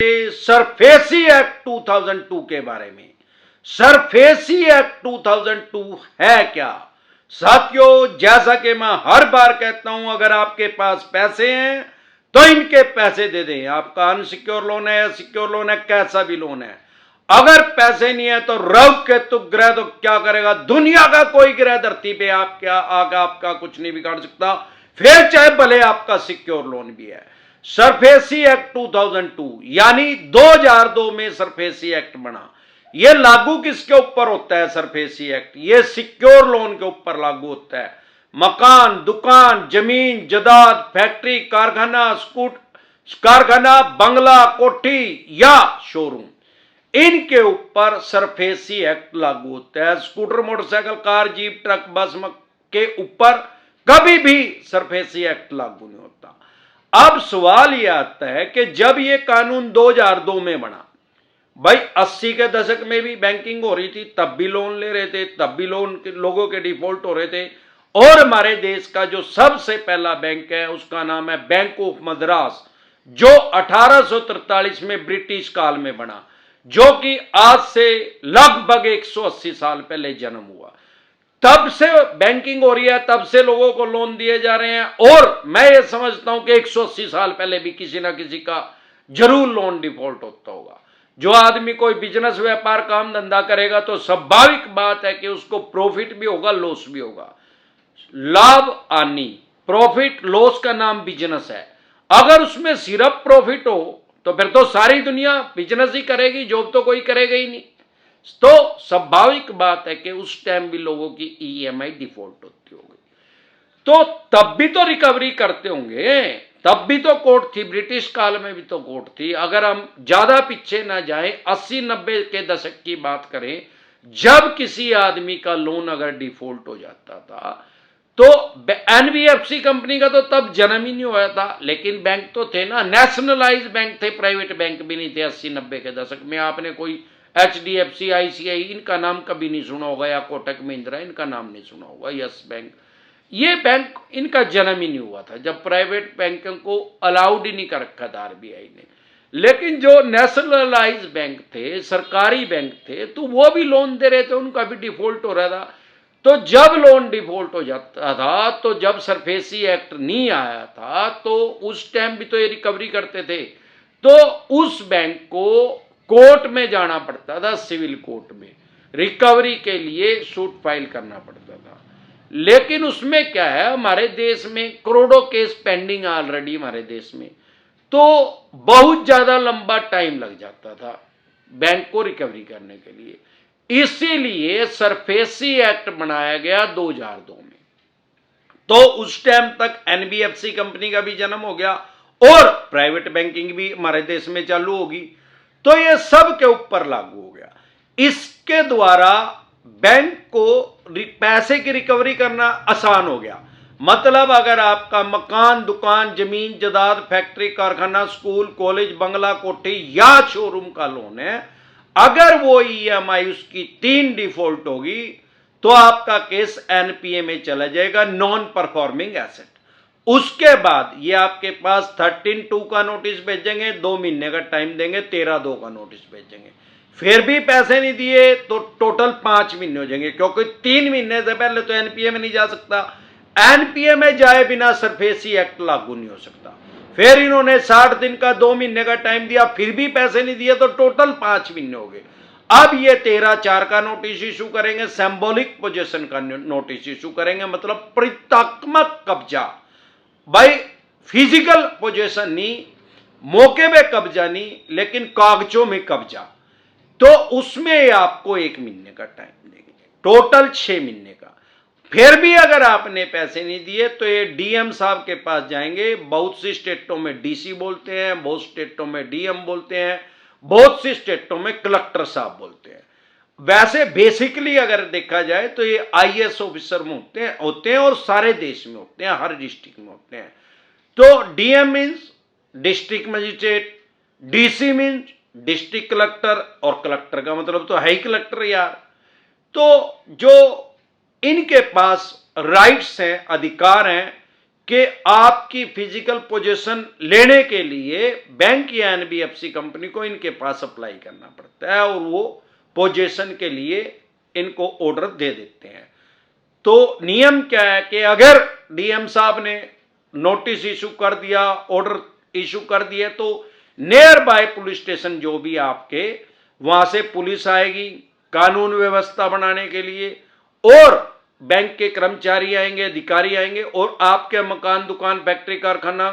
SARFAESI act 2002 के बारे में। सरफेसी एक्ट 2002 है क्या? साथियों, जैसा कि मैं हर बार कहता हूं, अगर आपके पास पैसे हैं तो इनके पैसे दे दें। आपका अनसिक्योर लोन है या सिक्योर लोन है, कैसा भी लोन है, अगर पैसे नहीं है तो रव केतु ग्रह तो क्या करेगा? दुनिया का कोई ग्रह धरती पे आपका कुछ नहीं बिगाड़ सकता, फिर चाहे भले आपका सिक्योर लोन भी है। सरफेसी एक्ट 2002 यानी 2002 में सरफेसी एक्ट बना। यह लागू किसके ऊपर होता है? सरफेसी एक्ट यह सिक्योर लोन के ऊपर लागू होता है। मकान, दुकान, जमीन जायदाद, फैक्ट्री, कारखाना, बंगला, कोठी या शोरूम, इनके ऊपर सरफेसी एक्ट लागू होता है। Scooter, motorcycle, car, jeep, truck, बस के ऊपर कभी भी सरफेसी एक्ट लागू नहीं होता। अब सवाल यह आता है कि जब यह कानून 2002 में बना, भाई 80 के दशक में भी बैंकिंग हो रही थी, तब भी लोन ले रहे थे, तब भी लोगों के डिफॉल्ट हो रहे थे। और हमारे देश का जो सबसे पहला बैंक है उसका नाम है बैंक ऑफ मद्रास, जो 1843 में ब्रिटिश काल में बना, जो कि आज से लगभग 180 साल पहले जन्म हुआ। तब से बैंकिंग हो रही है, तब से लोगों को लोन दिए जा रहे हैं। और मैं ये समझता हूं कि 180 साल पहले भी किसी ना किसी का जरूर लोन डिफॉल्ट होता होगा। जो आदमी कोई बिजनेस, व्यापार, काम धंधा करेगा तो स्वाभाविक बात है कि उसको प्रॉफिट भी होगा, लॉस भी होगा। लाभ हानि, प्रॉफिट लॉस का नाम बिजनेस है। अगर उसमें सिर्फ प्रॉफिट हो तो फिर तो सारी दुनिया बिजनेस ही करेगी, जॉब तो कोई करेगा ही नहीं। तो स्वाभाविक बात है कि उस टाइम भी लोगों की ईएमआई डिफॉल्ट होती होगी। तो तब भी तो रिकवरी करते होंगे, तब भी तो कोर्ट थी, ब्रिटिश काल में भी तो कोर्ट थी। अगर हम ज्यादा पीछे ना जाएं, 80-90 के दशक की बात करें, जब किसी आदमी का लोन अगर डिफॉल्ट हो जाता था तो एनबीएफसी कंपनी का तो तब जन्म ही नहीं हुआ था, लेकिन बैंक तो थे ना, नेशनलाइज बैंक थे, प्राइवेट बैंक भी नहीं थे 80-90 के दशक में। आपने कोई एचडीएफसी, आईसीआई, इनका नाम कभी नहीं सुना होगा, या कोटक महिंद्रा, इनका नाम नहीं सुना होगा, यस बैंक, ये बैंक, इनका जन्म ही नहीं हुआ था जब प्राइवेट बैंकों को अलाउड ही नहीं कर रखा था आरबीआई ने। लेकिन जो नेशनलाइज बैंक थे, सरकारी बैंक थे, तो वो भी लोन दे रहे थे, उनका भी डिफॉल्ट हो रहा था। तो जब लोन डिफॉल्ट हो जाता था, तो जब सरफेसी एक्ट नहीं आया था, तो उस टाइम भी तो ये रिकवरी करते थे, तो उस बैंक को कोर्ट में जाना पड़ता था, सिविल कोर्ट में रिकवरी के लिए सूट फाइल करना पड़ता था। लेकिन उसमें क्या है, हमारे देश में करोड़ों केस पेंडिंग ऑलरेडी हमारे देश में, तो बहुत ज्यादा लंबा टाइम लग जाता था बैंक को रिकवरी करने के लिए। इसीलिए सरफेसी एक्ट बनाया गया 2002 में। तो उस टाइम तक एनबीएफसी कंपनी का भी जन्म हो गया और प्राइवेट बैंकिंग भी हमारे देश में चालू होगी, तो ये सब के ऊपर लागू हो गया। इसके द्वारा बैंक को पैसे की रिकवरी करना आसान हो गया। मतलब अगर आपका मकान, दुकान, जमीन जायदाद, फैक्ट्री, कारखाना, स्कूल, कॉलेज, बंगला, कोठी या शोरूम का लोन है, अगर वो ईएमआई उसकी 3 डिफॉल्ट होगी तो आपका केस एनपीए में चला जाएगा, नॉन परफॉर्मिंग एसेट। उसके बाद ये आपके पास 13(2) का नोटिस भेजेंगे, 2 महीने का टाइम देंगे, 13(2) का नोटिस भेजेंगे। फिर भी पैसे नहीं दिए तो टोटल 5 महीने हो जाएंगे, क्योंकि 3 महीने से पहले तो एनपीए में नहीं जा सकता। एनपीए में जाए बिना सरफेसी एक्ट लागू नहीं हो सकता। फिर इन्होंने 60 दिन का 2 महीने का टाइम दिया, फिर भी पैसे नहीं दिए, तो टोटल 5 महीने हो गए। अब ये 13(4) का नोटिस इशू करेंगे, सिंबॉलिक पोजीशन का नोटिस इशू करेंगे, मतलब प्रतीकात्मक कब्जा। भाई फिजिकल पोजीशन नहीं, मौके पे कब्जा नहीं, लेकिन कागजों में कब्जा। तो उसमें आपको 1 महीने का टाइम देंगे, टोटल 6 महीने का। फिर भी अगर आपने पैसे नहीं दिए तो ये डीएम साहब के पास जाएंगे। बहुत सी स्टेटों में डीसी बोलते हैं, बहुत स्टेटों में डीएम बोलते हैं, बहुत सी स्टेटों में कलेक्टर साहब बोलते हैं। वैसे बेसिकली अगर देखा जाए तो ये आईएएस ऑफिसर में होते हैं और सारे देश में होते हैं, हर डिस्ट्रिक्ट में होते हैं। तो DM means district magistrate, DC means district collector, और कलेक्टर का मतलब तो है ही कलेक्टर यार। तो जो इनके पास राइट्स हैं, अधिकार हैं कि आपकी फिजिकल पोजीशन लेने के लिए बैंक या एनबीएफसी कंपनी को इनके पास अप्लाई करना पड़ता है और वो पोजीशन के लिए इनको ऑर्डर दे देते हैं। तो नियम क्या है कि अगर डीएम साहब ने नोटिस इशू कर दिया, ऑर्डर इशू कर दिए, तो नियर बाय पुलिस स्टेशन जो भी आपके, वहां से पुलिस आएगी कानून व्यवस्था बनाने के लिए, और बैंक के कर्मचारी आएंगे, अधिकारी आएंगे, और आपके मकान, दुकान, फैक्ट्री, कारखाना,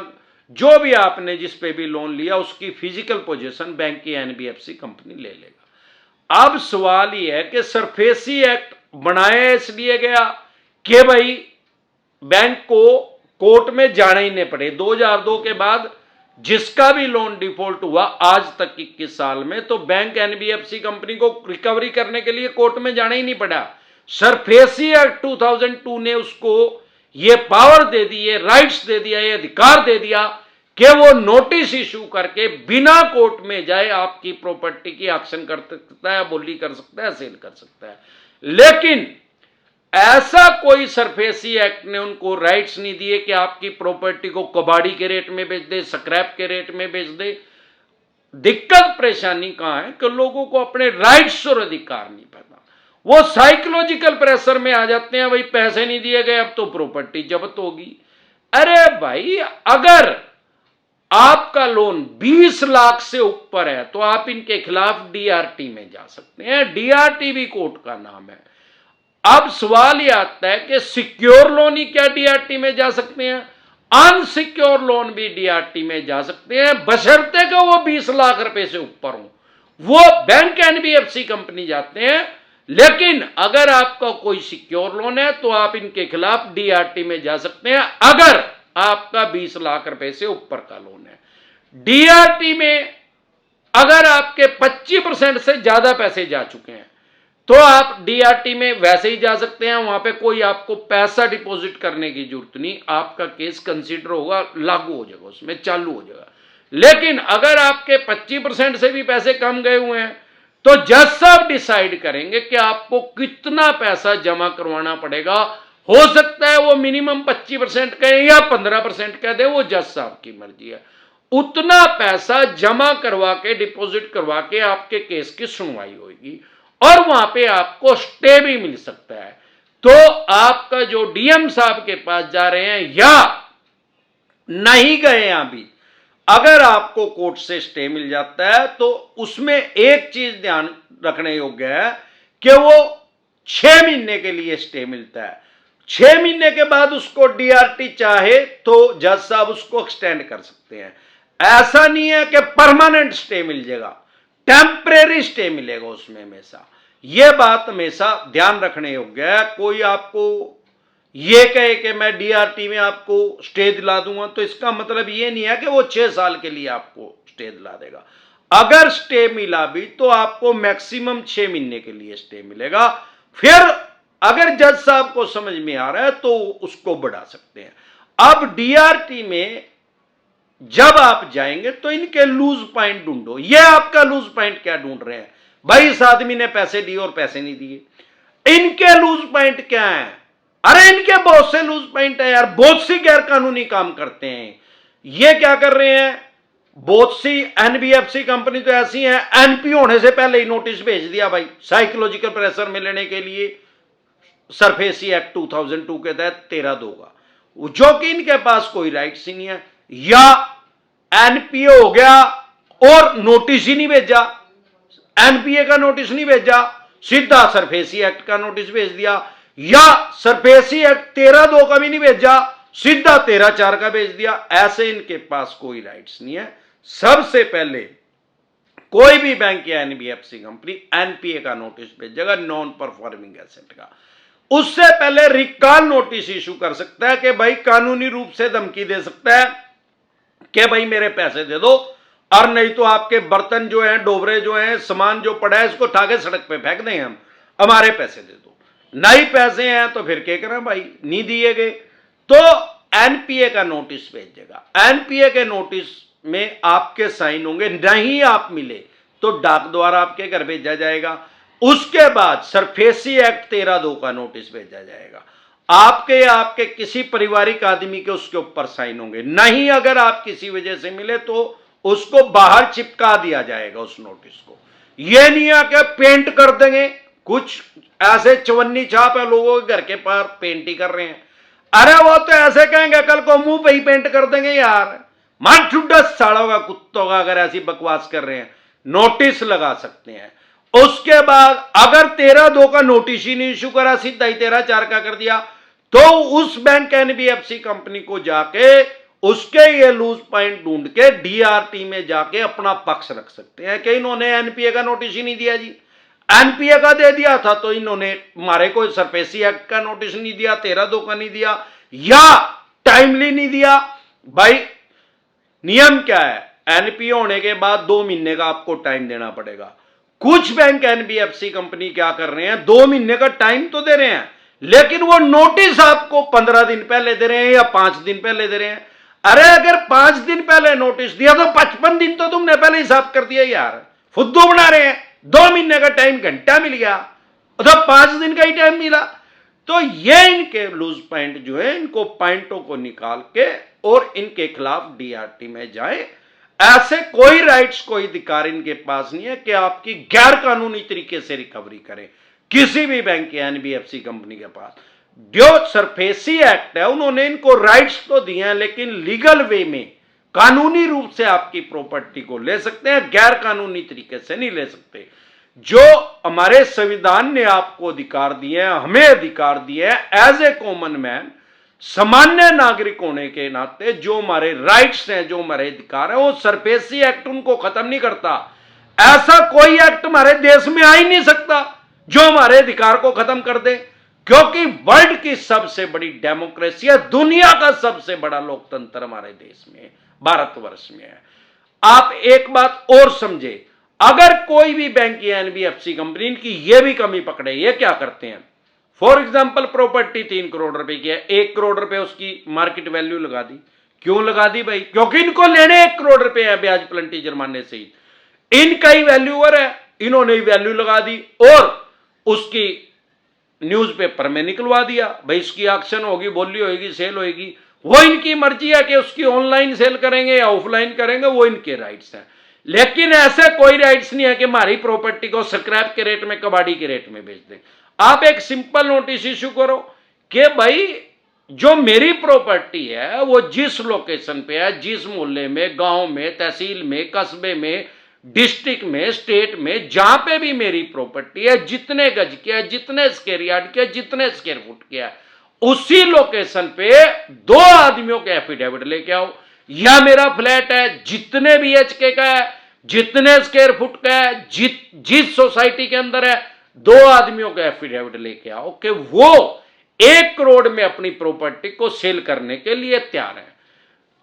जो भी आपने जिस पे भी लोन लिया उसकी फिजिकल पोजीशन बैंक की एनबीएफसी कंपनी ले लेगा। अब सवाल यह है कि सरफेसी एक्ट बनाया इसलिए गया कि भाई बैंक को कोर्ट में जाना ही नहीं पड़े। 2002 के बाद जिसका भी लोन डिफॉल्ट हुआ आज तक 21 साल में, तो बैंक एनबीएफसी कंपनी को रिकवरी करने के लिए कोर्ट में जाना ही नहीं पड़ा। सरफेसी एक्ट 2002 ने उसको ये पावर दे दी, ये राइट्स दे दिया, ये अधिकार दे दिया कि वो नोटिस इशू करके बिना कोर्ट में जाए आपकी प्रॉपर्टी की एक्शन कर सकता है, बोली कर सकता है, सेल कर सकता है। लेकिन ऐसा कोई सरफेसी एक्ट ने उनको राइट्स नहीं दिए कि आपकी प्रॉपर्टी को कबाड़ी के रेट में बेच दे, स्क्रैप के रेट में बेच दे। दिक्कत परेशानी कहां है कि लोगों को अपने राइट्स और अधिकार नहीं पता, वो साइकोलॉजिकल प्रेशर में आ जाते हैं, भाई पैसे नहीं दिए गए अब तो प्रॉपर्टी जब्त होगी। अरे भाई, अगर आपका लोन 20 लाख से ऊपर है तो आप इनके खिलाफ डीआरटी में जा सकते हैं। डीआरटी भी कोर्ट का नाम है। अब सवाल यह आता है कि सिक्योर लोन ही क्या डीआरटी में जा सकते हैं? अनसिक्योर लोन भी डीआरटी में जा सकते हैं, बशर्ते कि वो 20 लाख रुपए से ऊपर हो। वो बैंक एनबीएफसी कंपनी जाते हैं। लेकिन अगर आपका कोई सिक्योर लोन है तो आप इनके खिलाफ डीआरटी में जा सकते हैं, अगर आपका 20 लाख रुपए से ऊपर का लोन है। डीआरटी में अगर आपके 25% से ज्यादा पैसे जा चुके हैं तो आप डीआरटी में वैसे ही जा सकते हैं, वहां पे कोई आपको पैसा डिपॉजिट करने की जरूरत नहीं, आपका केस कंसीडर होगा, लागू हो जाएगा, उसमें चालू हो जाएगा। लेकिन अगर आपके 25% से भी पैसे कम गए हुए हैं तो जज साहब डिसाइड करेंगे कि आपको कितना पैसा जमा करवाना पड़ेगा। हो सकता है वो मिनिमम 25% कहें या 15% कह दे, वो जज साहब की मर्जी है। उतना पैसा जमा करवा के, डिपॉजिट करवा के आपके केस की सुनवाई होगी और वहां पे आपको स्टे भी मिल सकता है। तो आपका जो डीएम साहब के पास जा रहे हैं या नहीं गए हैं अभी, अगर आपको कोर्ट से स्टे मिल जाता है तो उसमें एक चीज ध्यान रखने योग्य है कि वो 6 महीने के लिए स्टे मिलता है। 6 महीने के बाद उसको डीआरटी चाहे तो जज साहब उसको एक्सटेंड कर सकते हैं। ऐसा नहीं है कि परमानेंट स्टे मिल जाएगा, टेम्परेरी स्टे मिलेगा उसमें हमेशा। यह बात हमेशा ध्यान रखने योग्य है। कोई आपको ये कहे कि मैं डीआरटी में आपको स्टे दिला दूंगा तो इसका मतलब ये नहीं है कि वो 6 साल के लिए आपको स्टे दिला देगा। अगर स्टे मिला भी तो आपको मैक्सिमम 6 महीने के लिए स्टे मिलेगा। फिर अगर जज साहब को समझ में आ रहा है तो उसको बढ़ा सकते हैं। अब डीआरटी में जब आप जाएंगे तो इनके लूज पॉइंट ढूंढो। ये आपका लूज पॉइंट क्या ढूंढ रहे हैं? भाई इस आदमी ने पैसे दिए और पैसे नहीं दिए। इनके लूज पॉइंट क्या है? अरे इनके बहुत से लूज पॉइंट है यार, बहुत सी गैर कानूनी काम करते हैं। ये क्या कर रहे हैं? बहुत सी एनबीएफसी कंपनी तो ऐसी है, एनपी होने से पहले ही नोटिस भेज दिया भाई, साइकोलॉजिकल प्रेशर में लेने के लिए सरफेसी एक्ट 2002 के तहत 13 दोगा, जो कि इनके पास कोई राइट्स ही नहीं है। या एनपीए हो गया और नोटिस ही नहीं भेजा, एनपीए का नोटिस नहीं भेजा, सीधा सरफेसी एक्ट का नोटिस भेज दिया, या सरफेसी एक्ट 13(2) का भी नहीं भेजा, सीधा 13(4) का भेज दिया। ऐसे इनके पास कोई राइट्स नहीं है। सबसे पहले कोई भी बैंक या एनबीएफसी कंपनी एनपीए का नोटिस भेजेगा, नॉन परफॉर्मिंग एसेट का, उससे पहले रिकॉल नोटिस इशू कर सकता है कि भाई कानूनी रूप से धमकी दे सकता है कि भाई मेरे पैसे दे दो, और नहीं तो आपके बर्तन जो हैं, डोबरे जो हैं, सामान जो पड़ा है, इसको उठा के सड़क पे फेंक दें, हम हमारे पैसे दे दो। नहीं पैसे हैं तो फिर क्या करें भाई, नहीं दिए गए तो एनपीए का नोटिस भेजेगा। एनपीए के नोटिस में आपके साइन होंगे, नहीं आप मिले तो डाक द्वारा आपके घर भेजा जाएगा। उसके बाद सरफेसी एक्ट 13(2) का नोटिस भेजा जाएगा। आपके आपके किसी पारिवारिक आदमी के उसके ऊपर साइन होंगे। नहीं, अगर आप किसी वजह से मिले तो उसको बाहर चिपका दिया जाएगा उस नोटिस को। ये नहीं है कि पेंट कर देंगे। कुछ ऐसे चवन्नी छाप है, लोगों के घर के पार पेंट ही कर रहे हैं। अरे वो तो ऐसे कहेंगे कल को मुंह पे ही पेंट कर देंगे यार। मार ठुड्डा साड़ों का कुत्तों का, अगर ऐसी बकवास कर रहे हैं नोटिस लगा सकते हैं। उसके बाद अगर 13/2 का नोटिस ही नहीं इशू करा, सीधा ही 13/4 का कर दिया, तो उस बैंक एनबीएफसी कंपनी को जाके उसके ये लूज पॉइंट ढूंढ के डीआरटी में जाके अपना पक्ष रख सकते हैं कि इन्होंने एनपीए का नोटिस ही नहीं दिया जी। एनपीए का दे दिया था तो इन्होंने हमारे को सरफेसी एक्ट का नोटिस नहीं दिया, 13/2 का नहीं दिया, या टाइमली नहीं दिया। भाई नियम क्या है, एनपीए होने के बाद 2 महीने का आपको टाइम देना पड़ेगा। कुछ बैंक एनबीएफसी कंपनी क्या कर रहे हैं, 2 महीने का टाइम तो दे रहे हैं, लेकिन वो नोटिस आपको 15 दिन पहले दे रहे हैं या 5 दिन पहले दे रहे हैं। अरे अगर 5 दिन पहले नोटिस दिया तो 55 दिन तो तुमने पहले हिसाब कर दिया यार, फुद्दू बना रहे हैं। 2 महीने का टाइम घंटा मिल गया तो 5 दिन का ही टाइम मिला। तो ये इनके लूज पॉइंट जो है, इनको पॉइंटों को निकाल के और इनके खिलाफ डीआरटी में जाए। ऐसे कोई राइट्स, कोई अधिकार इनके पास नहीं है कि आपकी गैर कानूनी तरीके से रिकवरी करें किसी भी बैंक की, एनबीएफसी कंपनी के पास। जो सरफेसी एक्ट है उन्होंने इनको राइट्स तो दिए हैं, लेकिन लीगल वे में कानूनी रूप से आपकी प्रॉपर्टी को ले सकते हैं, गैर कानूनी तरीके से नहीं ले सकते। जो हमारे संविधान ने आपको अधिकार दिए हैं, हमें अधिकार दिए हैं एज ए कॉमन मैन, सामान्य नागरिक होने के नाते, जो हमारे राइट्स हैं, जो हमारे अधिकार हैं, वो सरफेसी एक्ट उनको खत्म नहीं करता। ऐसा कोई एक्ट हमारे देश में आ ही नहीं सकता जो हमारे अधिकार को खत्म कर दे, क्योंकि वर्ल्ड की सबसे बड़ी डेमोक्रेसी है, दुनिया का सबसे बड़ा लोकतंत्र हमारे देश में, भारतवर्ष में है। आप एक बात और समझे, अगर कोई भी बैंक या एनबीएफसी कंपनी इनकी ये भी कमी पकड़े, ये क्या करते हैं, फॉर एग्जाम्पल प्रॉपर्टी 3 करोड़ रुपए की है, 1 करोड़ रुपए उसकी मार्केट वैल्यू लगा दी। क्यों लगा दी भाई? क्योंकि इनको लेने 1 करोड़ रुपए है ब्याज प्लंटी जुर्माने से ही। इनका ही वैल्यूअर है, इन्होंने ही वैल्यू लगा दी और उसकी न्यूज़पेपर में निकलवा दिया। भाई इसकी ऑक्शन होगी, बोली होगी, सेल होगी, वो इनकी मर्जी है कि उसकी ऑनलाइन सेल करेंगे या ऑफलाइन करेंगे, वो इनके राइट्स हैं। लेकिन ऐसे कोई राइट्स नहीं है कि हमारी प्रॉपर्टी को स्क्रैप के रेट में, कबाड़ी के रेट में बेच दें। आप एक सिंपल नोटिस इशू करो कि भाई जो मेरी प्रॉपर्टी है वो जिस लोकेशन पे है, जिस मोहल्ले में, गांव में, तहसील में, कस्बे में, डिस्ट्रिक्ट में, स्टेट में, जहां पे भी मेरी प्रॉपर्टी है, जितने गज की है, जितने स्क्वायर यार्ड के, जितने स्क्वायर फुट की है, उसी लोकेशन पे 2 आदमियों के एफिडेविट लेके आओ। या मेरा फ्लैट है, जितने भी एचके का है, जितने स्क्वायर फुट का है, जिस सोसाइटी के अंदर है, 2 आदमियों का एफिडेविट लेके आओ कि वो 1 करोड़ में अपनी प्रॉपर्टी को सेल करने के लिए तैयार है।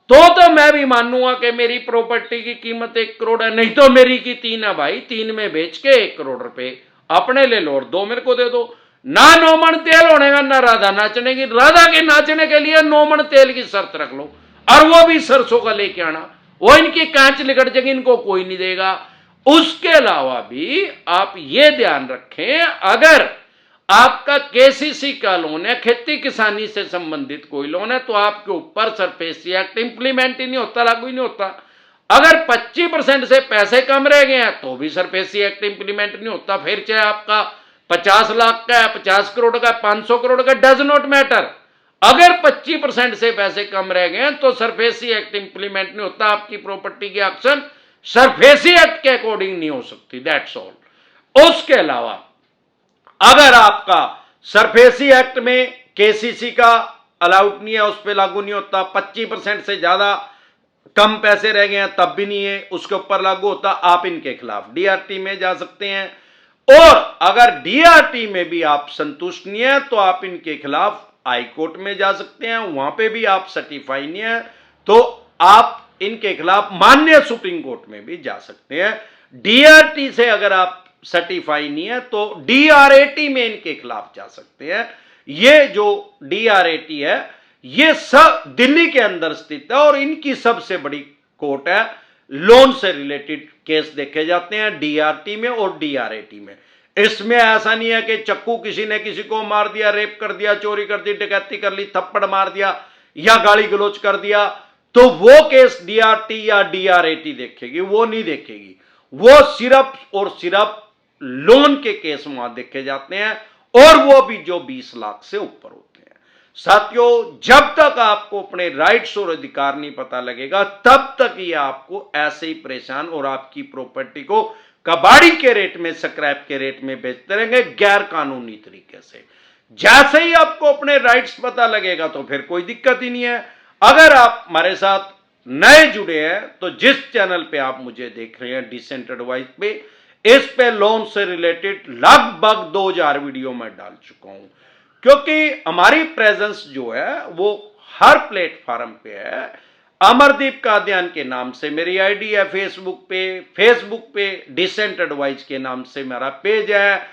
तो मैं भी मानूंगा कि मेरी प्रॉपर्टी की कीमत 1 करोड़ है। नहीं तो मेरी की 3 है भाई, 3 में बेच के 1 करोड़ रुपए अपने ले लो और 2 मेरे को दे दो। ना 9 मन तेल होने का, ना राधा नाचने की। राधा के नाचने के लिए 9 मन तेल की शर्त रख लो, और वो भी सरसों का लेके आना। वो इनकी कांच लिकट जाएगी, इनको कोई नहीं देगा। उसके अलावा भी आप ये ध्यान रखें, अगर आपका केसीसी का लोन है, खेती किसानी से संबंधित कोई लोन है, तो आपके ऊपर सरफेसी एक्ट इंप्लीमेंट ही नहीं होता, लागू ही नहीं होता। अगर 25% से पैसे कम रह गए हैं तो भी सरफेसी एक्ट इंप्लीमेंट नहीं होता। फिर चाहे आपका 50 लाख का है, 50 करोड़ का, 500 करोड़ का, डज नॉट मैटर। अगर 25% से पैसे कम रह गए हैं तो सरफेसी एक्ट इंप्लीमेंट नहीं होता। आपकी प्रॉपर्टी की ऑक्शन सरफेसी एक्ट के अकॉर्डिंग नहीं हो सकती, दैट्स ऑल। उसके अलावा अगर आपका सरफेसी एक्ट में केसीसी का अलाउड नहीं है, उस पर लागू नहीं होता, 25% से ज्यादा कम पैसे रह गए हैं तब भी नहीं है, उसके ऊपर लागू होता, आप इनके खिलाफ डीआरटी में जा सकते हैं। और अगर डीआरटी में भी आप संतुष्ट नहीं है तो आप इनके खिलाफ हाई कोर्ट में जा सकते हैं, वहां पे भी आप सर्टिफाई नहीं है तो आप इनके खिलाफ माननीय सुप्रीम कोर्ट में भी जा सकते हैं। डीआरटी से अगर आप सर्टिफाई नहीं है तो डीआरएटी में इनके खिलाफ जा सकते हैं। ये जो डीआरएटी है ये सब दिल्ली के अंदर स्थित है और इनकी सबसे बड़ी कोर्ट है। लोन से रिलेटेड केस देखे जाते हैं डीआरटी में और डीआरएटी में। इसमें ऐसा नहीं है कि चक्कू किसी ने किसी को मार दिया, रेप कर दिया, चोरी कर दी, डकैती कर ली, थप्पड़ मार दिया या गाली गलौज कर दिया तो वो केस डीआरटी या डीआरएटी देखेगी, वो नहीं देखेगी। वो सिर्फ और सिर्फ लोन के केस वहां देखे जाते हैं, और वो भी जो 20 लाख से ऊपर होते हैं। साथियों, जब तक आपको अपने राइट्स और अधिकार नहीं पता लगेगा तब तक ये आपको ऐसे ही परेशान और आपकी प्रॉपर्टी को कबाड़ी के रेट में, स्क्रैप के रेट में बेचते रहेंगे गैर कानूनी तरीके से। जैसे ही आपको अपने राइट्स पता लगेगा तो फिर कोई दिक्कत ही नहीं है। अगर आप हमारे साथ नए जुड़े हैं तो जिस चैनल पे आप मुझे देख रहे हैं डिसेंट एडवाइस पे, इस पे लोन से रिलेटेड लगभग 2000 वीडियो मैं डाल चुका हूं, क्योंकि हमारी प्रेजेंस जो है वो हर प्लेटफॉर्म पे है। अमरदीप कादियान के नाम से मेरी आईडी है फेसबुक पे डिसेंट एडवाइस के नाम से मेरा पेज है।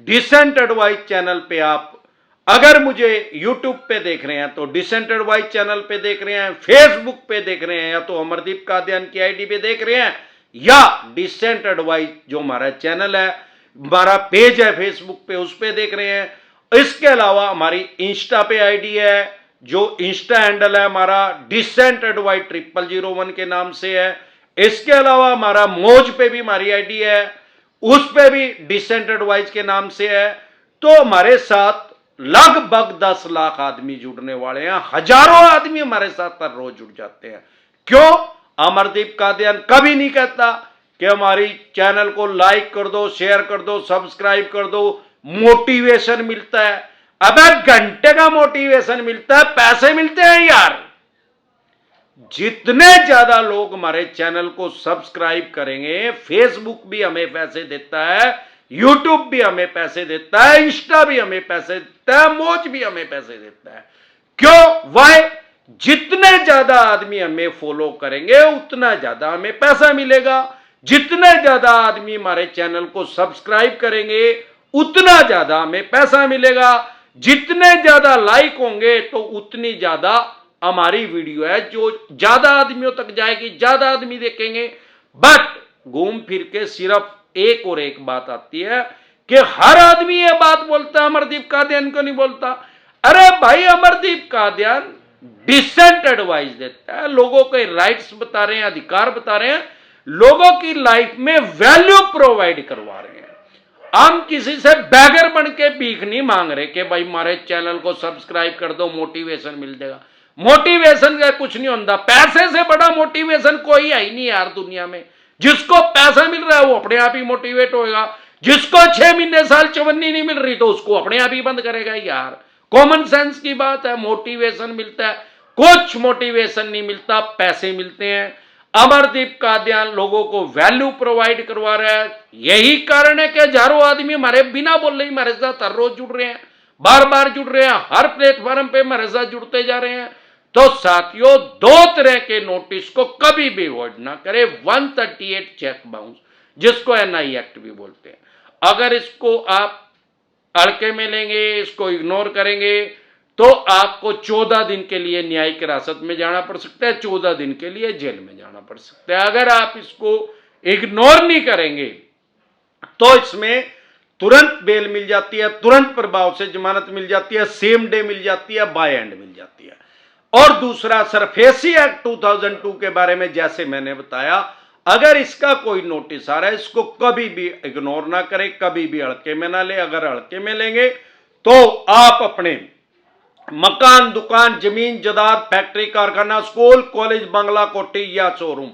डिसेंट एडवाइस चैनल पे आप अगर मुझे यूट्यूब पे देख रहे हैं तो डिसेंट एडवाइस चैनल पे देख रहे हैं, फेसबुक पे देख रहे हैं या तो अमरदीप कादियान की आईडी पे देख रहे हैं, या डिसेंट एडवाइस जो हमारा चैनल है, हमारा पेज है फेसबुक पे, उस पे देख रहे हैं। इसके अलावा हमारी इंस्टा पे आईडी है, जो इंस्टा हैंडल है हमारा डिसेंट एडवाइस 0001 के नाम से है। इसके अलावा हमारा मौज पे भी हमारी आईडी है, उस पे भी डिसेंट एडवाइस के नाम से है। तो हमारे साथ लगभग 10 लाख आदमी जुड़ने वाले हैं, हजारों आदमी हमारे साथ हर रोज जुड़ जाते हैं। क्यों? अमरदीप कादियान कभी नहीं कहता कि हमारी चैनल को लाइक कर दो, शेयर कर दो, सब्सक्राइब कर दो, मोटिवेशन मिलता है। अबे घंटे का मोटिवेशन मिलता है, पैसे मिलते हैं यार। जितने ज्यादा लोग हमारे चैनल को सब्सक्राइब करेंगे, फेसबुक भी हमें पैसे देता है, यूट्यूब भी हमें पैसे देता है, इंस्टा भी हमें पैसे देता है, मौज भी हमें पैसे देता है। क्यों? वाई? जितने ज्यादा आदमी हमें फॉलो करेंगे उतना ज्यादा हमें पैसा मिलेगा। जितने ज्यादा आदमी हमारे चैनल को सब्सक्राइब करेंगे उतना ज्यादा हमें पैसा मिलेगा। जितने ज्यादा लाइक होंगे तो उतनी ज्यादा हमारी वीडियो है जो ज्यादा आदमियों तक जाएगी, ज्यादा आदमी देखेंगे। बट घूम फिर के सिर्फ एक और एक बात आती है कि हर आदमी ये बात बोलता है, अमरदीप कादियान को नहीं बोलता। अरे भाई, अमरदीप कादियान डिसेंट एडवाइस देता है, लोगों के राइट्स बता रहे हैं, अधिकार बता रहे हैं, लोगों की लाइफ में वैल्यू प्रोवाइड करवा रहे हैं। हम किसी से बैगर बन के भीख नहीं मांग रहे कि भाई हमारे चैनल को सब्सक्राइब कर दो, मोटिवेशन मिल जाएगा। मोटिवेशन का कुछ नहीं होता, पैसे से बड़ा मोटिवेशन कोई है ही नहीं यार दुनिया में। जिसको पैसा मिल रहा है वो अपने आप ही मोटिवेट होएगा, जिसको 6 महीने साल चवन्नी नहीं मिल रही तो उसको अपने आप ही बंद करेगा यार। कॉमन सेंस की बात है। मोटिवेशन मिलता है, कुछ मोटिवेशन नहीं मिलता, पैसे मिलते हैं। अमरदीप कादियान लोगों को वैल्यू प्रोवाइड करवा रहा है। यही कारण है कि हजारों आदमी हमारे बिना बोले ही हमारे साथ हर रोज जुड़ रहे हैं, बार बार जुड़ रहे हैं, हर प्लेटफॉर्म पे हमारे साथ जुड़ते जा रहे हैं। तो साथियों, 2 तरह के नोटिस को कभी भी अवॉइड ना करें। 138 चेक बाउंस, जिसको एनआई एक्ट भी बोलते हैं, अगर इसको आप हल्के में लेंगे, इसको इग्नोर करेंगे तो आपको 14 दिन के लिए न्यायिक हिरासत में जाना पड़ सकता है, 14 दिन के लिए जेल में जाना पड़ सकता है। अगर आप इसको इग्नोर नहीं करेंगे तो इसमें तुरंत बेल मिल जाती है, तुरंत प्रभाव से जमानत मिल जाती है, सेम डे मिल जाती है, बाय एंड मिल जाती है। और दूसरा, सरफेसी एक्ट 2002 के बारे में जैसे मैंने बताया, अगर इसका कोई नोटिस आ रहा है इसको कभी भी इग्नोर ना करें, कभी भी हल्के में ना ले। अगर हल्के में लेंगे तो आप अपने मकान, दुकान, जमीन जायदाद, फैक्ट्री, कारखाना, स्कूल, कॉलेज, बंगला, कोठी या शोरूम,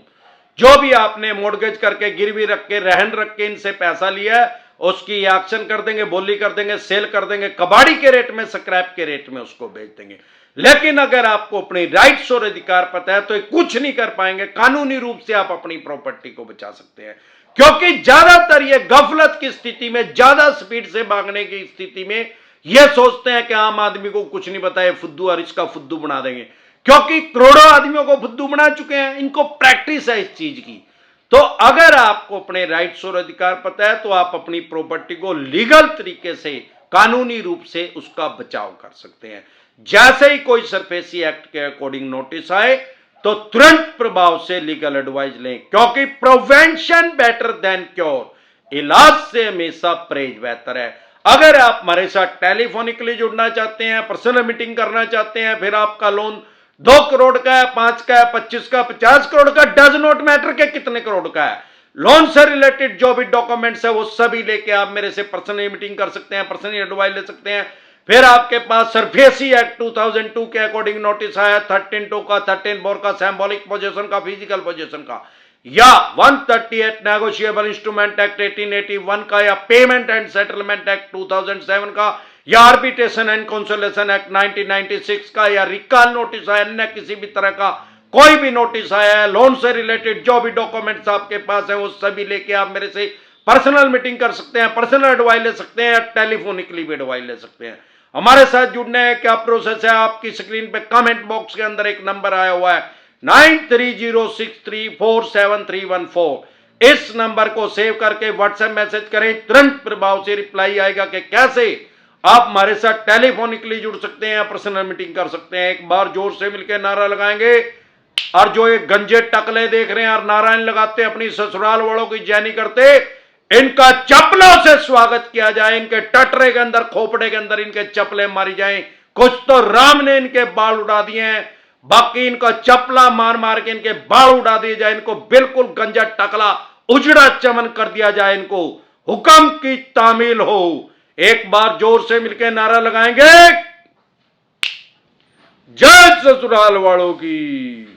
जो भी आपने मोर्गेज करके, गिरवी रख के, रहन रख के इनसे पैसा लिया है, उसकी एक्शन कर देंगे, बोली कर देंगे, सेल कर देंगे, कबाड़ी के रेट में, स्क्रैप के रेट में उसको बेच देंगे। लेकिन अगर आपको अपने राइट्स और अधिकार पता है तो कुछ नहीं कर पाएंगे। कानूनी रूप से आप अपनी प्रॉपर्टी को बचा सकते हैं, क्योंकि ज्यादातर ये गफलत की स्थिति में, ज्यादा स्पीड से भागने की स्थिति में ये सोचते हैं कि आम आदमी को कुछ नहीं पता है, फुद्दू और इसका फुद्दू बना देंगे, क्योंकि करोड़ों आदमियों को फुद्दू बना चुके हैं, इनको प्रैक्टिस है इस चीज की। तो अगर आपको अपने राइट्स और अधिकार पता है तो आप अपनी प्रॉपर्टी को लीगल तरीके से, कानूनी रूप से उसका बचाव कर सकते हैं। जैसे ही कोई सरफेसी एक्ट के अकॉर्डिंग नोटिस आए तो तुरंत प्रभाव से लीगल एडवाइस लें, क्योंकि प्रिवेंशन बेटर देन क्योर। इलाज से हमेशा परहेज बेहतर है। अगर आप हमारे साथ टेलीफोनिकली जुड़ना चाहते हैं, पर्सनल मीटिंग करना चाहते हैं, फिर आपका लोन 2 करोड़ का है, 5 का है, 25 का, 50 करोड़ का, डज नॉट मैटर के कितने करोड़ का है, लोन से रिलेटेड जो भी डॉक्यूमेंट्स है वो सभी लेके आप मेरे से पर्सनली मीटिंग कर सकते हैं, पर्सनली एडवाइस ले सकते हैं। फिर आपके पास सरफेसी एक्ट 2002 के अकॉर्डिंग नोटिस आया 13(2) का, 13(4) का, सिंबॉलिक पोजीशन का, फिजिकल पोजीशन का, या 138 नेगोशिएबल इंस्ट्रूमेंट एक्ट 1881 का, या पेमेंट एंड सेटलमेंट एक्ट 2007 का, या आर्बिट्रेशन एंड कंसोलेशन एक्ट 1996 का, या रिकॉल नोटिस आया, अन्य किसी भी तरह का कोई भी नोटिस आया है, लोन से रिलेटेड जो भी डॉक्यूमेंट्स आपके पास है वो सभी लेके आप मेरे से पर्सनल मीटिंग कर सकते हैं, पर्सनल एडवाइस ले सकते हैं, या टेलीफोनिकली भी एडवाइस ले सकते हैं। हमारे साथ जुड़ने है क्या प्रोसेस है, आपकी स्क्रीन पे कमेंट बॉक्स के अंदर एक नंबर आया हुआ है 9306347314। इस नंबर को सेव करके व्हाट्सएप मैसेज करें, तुरंत प्रभाव से रिप्लाई आएगा कि कैसे आप हमारे साथ टेलीफोनिकली जुड़ सकते हैं, पर्सनल मीटिंग कर सकते हैं। एक बार जोर से मिलकर नारा लगाएंगे। और जो ये गंजे टकले देख रहे हैं और नारायण लगाते अपनी ससुराल वालों की जैनी करते, इनका चप्पलों से स्वागत किया जाए, इनके टटरे के अंदर, खोपड़े के अंदर इनके चप्पलें मारी जाएं। कुछ तो राम ने इनके बाल उड़ा दिए हैं, बाकी इनका चप्पला मार मार के इनके बाल उड़ा दिए जाए, इनको बिल्कुल गंजा टकला उजड़ा चमन कर दिया जाए, इनको हुक्म की तामील हो। एक बार जोर से मिलकर नारा लगाएंगे, जय ससुराल वालों की।